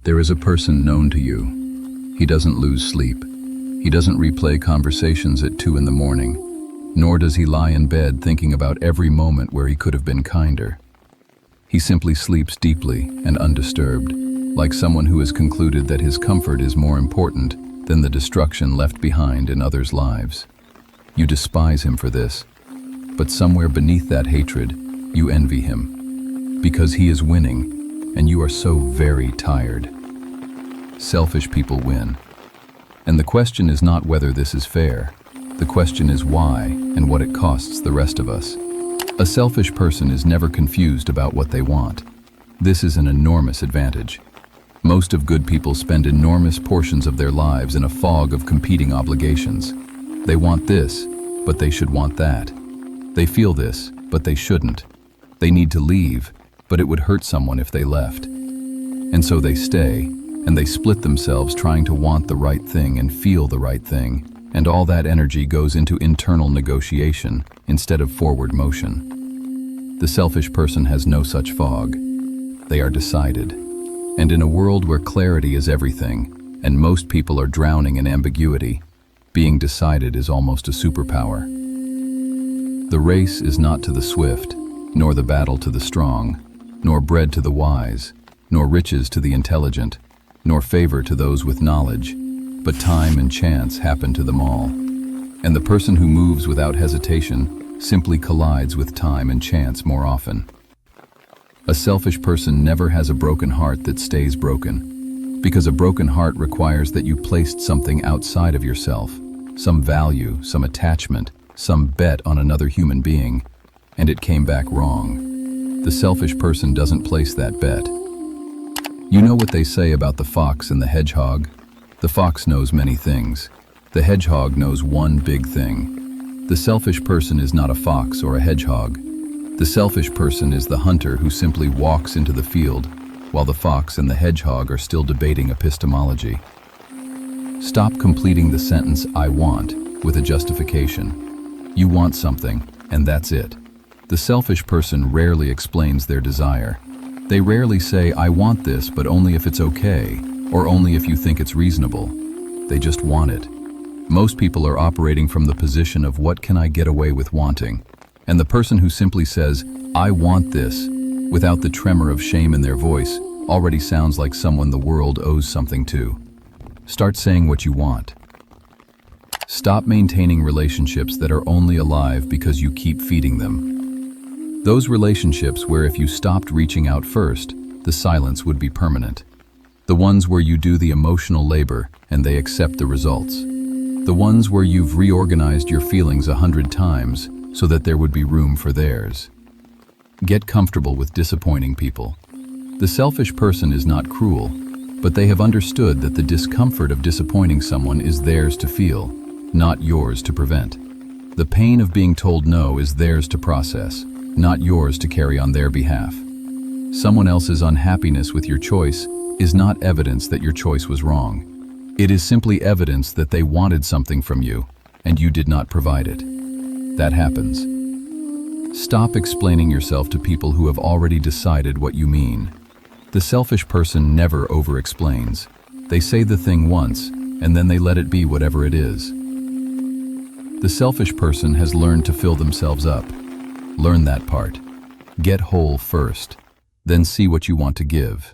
There is a person known to you. He doesn't lose sleep. He doesn't replay conversations at 2 in the morning, nor does he lie in bed thinking about every moment where he could have been kinder. He simply sleeps deeply and undisturbed, like someone who has concluded that his comfort is more important than the destruction left behind in others' lives. You despise him for this, but somewhere beneath that hatred, you envy him, because he is winning, and you are so very tired. Selfish people win. And the question is not whether this is fair. The question is why and what it costs the rest of us. A selfish person is never confused about what they want. This is an enormous advantage. Most of good people spend enormous portions of their lives in a fog of competing obligations. They want this, but they should want that. They feel this, but they shouldn't. They need to leave, but it would hurt someone if they left. And so they stay, and they split themselves trying to want the right thing and feel the right thing, and all that energy goes into internal negotiation instead of forward motion. The selfish person has no such fog. They are decided. And in a world where clarity is everything, and most people are drowning in ambiguity, being decided is almost a superpower. The race is not to the swift, nor the battle to the strong, nor bread to the wise, nor riches to the intelligent, nor favor to those with knowledge, but time and chance happen to them all. And the person who moves without hesitation simply collides with time and chance more often. A selfish person never has a broken heart that stays broken, because a broken heart requires that you placed something outside of yourself, some value, some attachment, some bet on another human being, and it came back wrong. The selfish person doesn't place that bet. You know what they say about the fox and the hedgehog? The fox knows many things. The hedgehog knows one big thing. The selfish person is not a fox or a hedgehog. The selfish person is the hunter who simply walks into the field, while the fox and the hedgehog are still debating epistemology. Stop completing the sentence "I want" with a justification. You want something, and that's it. The selfish person rarely explains their desire. They rarely say, "I want this, but only if it's okay," or only if you think it's reasonable. They just want it. Most people are operating from the position of what can I get away with wanting, and the person who simply says, "I want this," without the tremor of shame in their voice, already sounds like someone the world owes something to. Start saying what you want. Stop maintaining relationships that are only alive because you keep feeding them. Those relationships where if you stopped reaching out first, the silence would be permanent. The ones where you do the emotional labor and they accept the results. The ones where you've reorganized your feelings 100 times so that there would be room for theirs. Get comfortable with disappointing people. The selfish person is not cruel, but they have understood that the discomfort of disappointing someone is theirs to feel, not yours to prevent. The pain of being told no is theirs to process, not yours to carry on their behalf. Someone else's unhappiness with your choice is not evidence that your choice was wrong. It is simply evidence that they wanted something from you, and you did not provide it. That happens. Stop explaining yourself to people who have already decided what you mean. The selfish person never over-explains. They say the thing once, and then they let it be whatever it is. The selfish person has learned to fill themselves up. Learn that part. Get whole first, then see what you want to give.